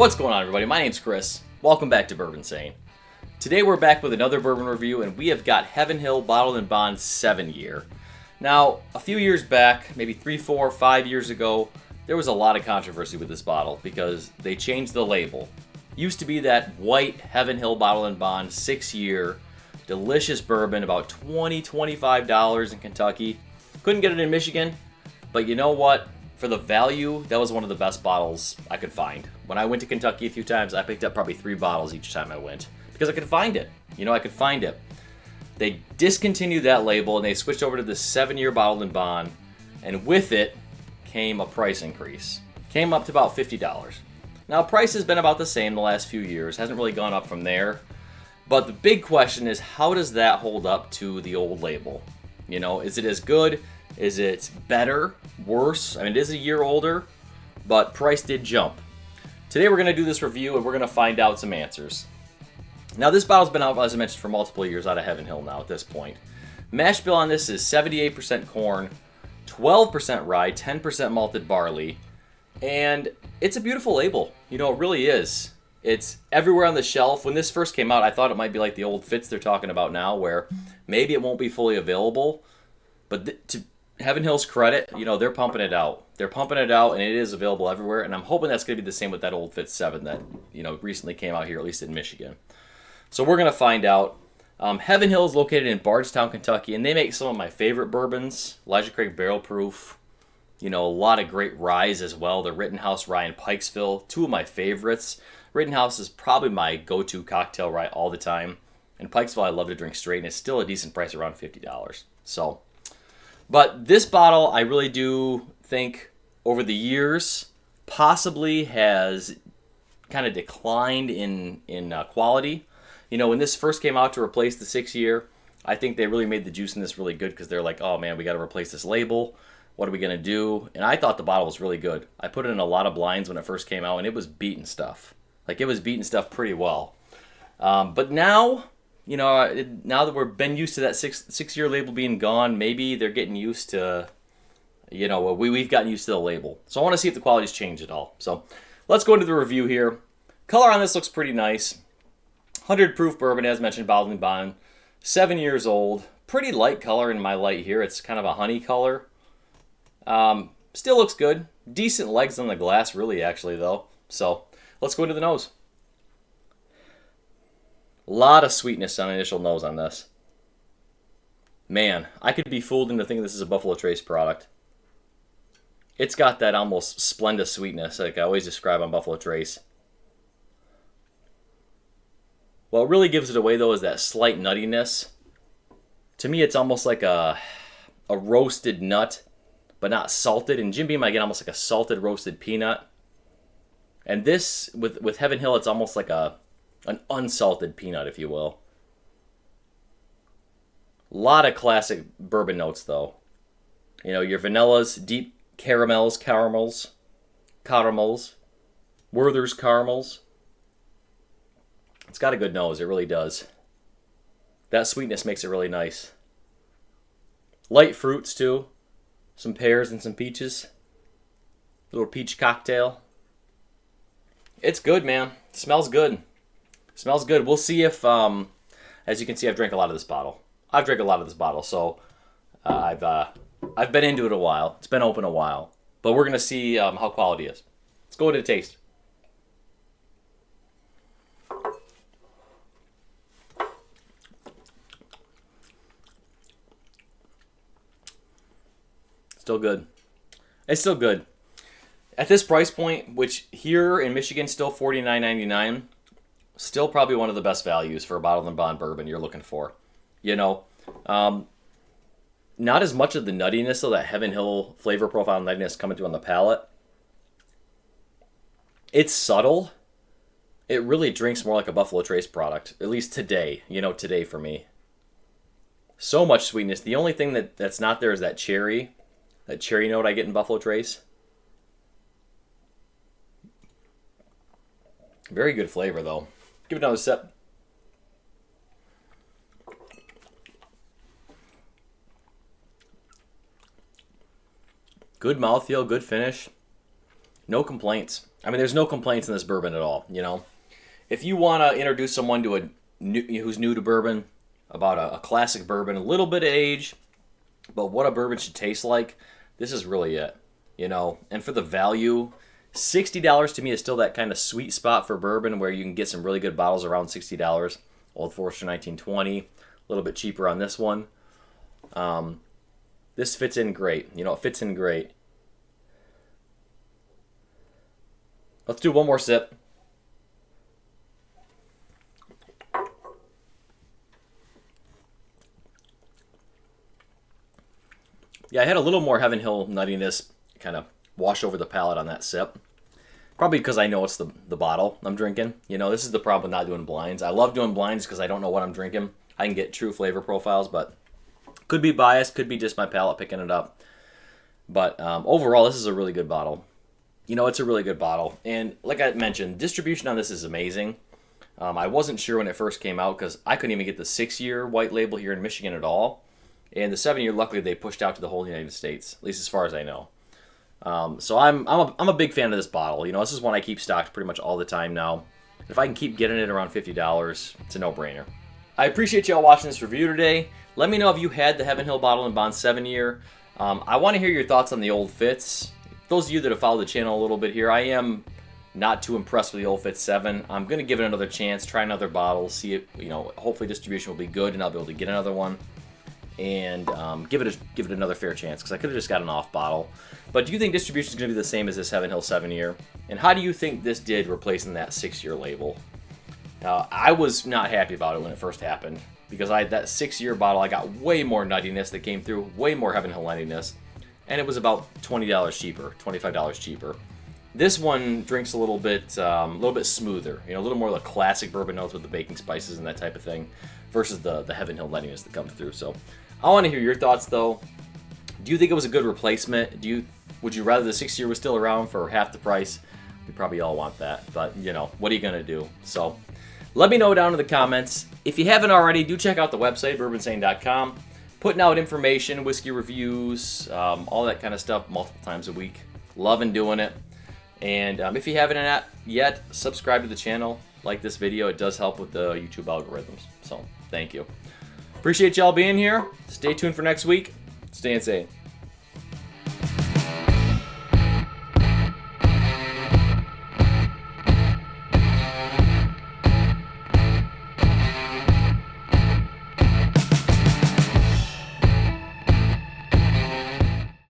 What's going on, everybody? My name's Chris. Welcome back to Bourbon Sane. Today we're back with another bourbon review, and we have got Heaven Hill Bottled-in-Bond 7-Year. Now, a few years back, maybe 3, 4, 5 years ago, there was a lot of controversy with this bottle because they changed the label. Used to be that white Heaven Hill Bottled-in-Bond 6-year, delicious bourbon, about $20, $25 in Kentucky. Couldn't get it in Michigan, but you know what? For the value, that was one of the best bottles I could find. When I went to Kentucky a few times, I picked up probably 3 bottles each time I went because I could find it. I could find it. They discontinued that label and they switched over to the 7-year Bottled-in-Bond, and with it came a price increase. Came up to about $50. Now, price has been about the same the last few years, hasn't really gone up from there. But the big question is, how does that hold up to the old label? Is it as good? Is it better? Worse? I mean, it is a year older, but price did jump. Today we're going to do this review and we're going to find out some answers. Now, this bottle's been out, as I mentioned, for multiple years out of Heaven Hill now at this point. Mash bill on this is 78% corn, 12% rye, 10% malted barley, and it's a beautiful label. It really is. It's everywhere on the shelf. When this first came out, I thought it might be like the old Fitz they're talking about now, where maybe it won't be fully available, but to Heaven Hill's credit, they're pumping it out. They're pumping it out, and it is available everywhere, and I'm hoping that's going to be the same with that old Fitz 7 that, recently came out here, at least in Michigan. So we're going to find out. Heaven Hill is located in Bardstown, Kentucky, and they make some of my favorite bourbons. Elijah Craig Barrel Proof. A lot of great ryes as well. The Rittenhouse Rye and Pikesville, 2 of my favorites. Rittenhouse is probably my go-to cocktail rye all the time. And Pikesville I love to drink straight, and it's still a decent price, around $50. But this bottle, I really do think, over the years, possibly has kind of declined in quality. When this first came out to replace the 6-year, I think they really made the juice in this really good because they're like, oh man, we got to replace this label. What are we going to do? And I thought the bottle was really good. I put it in a lot of blinds when it first came out, and it was beating stuff. It was beating stuff pretty well. But now, now that we've been used to that 6-year label being gone, maybe they're getting used to, we've gotten used to the label. So I want to see if the quality's changed at all. So let's go into the review here. Color on this looks pretty nice. 100 proof bourbon, as mentioned, Bottled-in-Bond. 7 years old. Pretty light color in my light here. It's kind of a honey color. Still looks good. Decent legs on the glass, really, actually, though. So let's go into the nose. A lot of sweetness on initial nose on this. Man, I could be fooled into thinking this is a Buffalo Trace product. It's got that almost Splenda sweetness like I always describe on Buffalo Trace. What really gives it away, though, is that slight nuttiness. To me, it's almost like a roasted nut, but not salted. And Jim Beam, I get almost like a salted roasted peanut. And this, with Heaven Hill, it's almost like an unsalted peanut, if you will. A lot of classic bourbon notes, though. Your vanillas, deep caramels, Werther's caramels. It's got a good nose, it really does. That sweetness makes it really nice. Light fruits, too. Some pears and some peaches. Little peach cocktail. It's good, man. Smells good. Smells good. We'll see if, as you can see, I've drank a lot of this bottle. So I've been into it a while. It's been open a while. But we're going to see how quality is. Let's go into the taste. Still good. It's still good. At this price point, which here in Michigan still $49.99, still probably one of the best values for a Bottled-in-Bond bourbon you're looking for. Not as much of the nuttiness of that Heaven Hill flavor profile nuttiness coming through on the palate. It's subtle. It really drinks more like a Buffalo Trace product, at least today. Today for me. So much sweetness. The only thing that's not there is that cherry note I get in Buffalo Trace. Very good flavor, though. Give it another sip. Good mouthfeel, good finish. no complaints. I mean, there's no complaints in this bourbon at all, you know. If you want to introduce someone to who's new to bourbon, about a classic bourbon, a little bit of age, but what a bourbon should taste like, this is really it, you know. And for the value, $60 to me is still that kind of sweet spot for bourbon where you can get some really good bottles around $60. Old Forester 1920, a little bit cheaper on this one. This fits in great. You know, it fits in great. Let's do one more sip. Yeah, I had a little more Heaven Hill nuttiness kind of wash over the palate on that sip. Probably because I know it's the bottle I'm drinking. You know, this is the problem with not doing blinds. I love doing blinds because I don't know what I'm drinking. I can get true flavor profiles, but could be biased, could be just my palate picking it up. But overall, this is a really good bottle. You know, it's a really good bottle. And like I mentioned, distribution on this is amazing. I wasn't sure when it first came out because I couldn't even get the 6-year white label here in Michigan at all. And the 7-year, luckily, they pushed out to the whole United States, at least as far as I know. So I'm a big fan of this bottle. You know, this is one I keep stocked pretty much all the time now. If I can keep getting it around $50, it's a no-brainer. I appreciate y'all watching this review today. Let me know if you had the Heaven Hill Bottled-in-Bond 7-year. I want to hear your thoughts on the Old Fitz. Those of you that have followed the channel a little bit here, I am not too impressed with the Old Fitz 7. I'm going to give it another chance, try another bottle, see if, you know, hopefully distribution will be good and I'll be able to get another one. And give it another fair chance because I could have just got an off bottle. But do you think distribution is going to be the same as this Heaven Hill 7-year? And how do you think this did replacing that 6-year label? I was not happy about it when it first happened because that 6-year bottle, I got way more nuttiness that came through, way more Heaven Hill nuttiness, and it was about $20 cheaper, $25 cheaper. This one drinks a little bit smoother, you know, a little more like classic bourbon notes with the baking spices and that type of thing, versus the Heaven Hill nuttiness that comes through. So I want to hear your thoughts though. Do you think it was a good replacement? Would you rather the 6-year was still around for half the price? We probably all want that, but you know, what are you gonna do? So let me know down in the comments. If you haven't already, do check out the website, bourbonsane.com. Putting out information, whiskey reviews, all that kind of stuff multiple times a week. Loving doing it. And if you haven't yet, subscribe to the channel. Like this video. It does help with the YouTube algorithms. So, thank you. Appreciate y'all being here. Stay tuned for next week. Stay insane.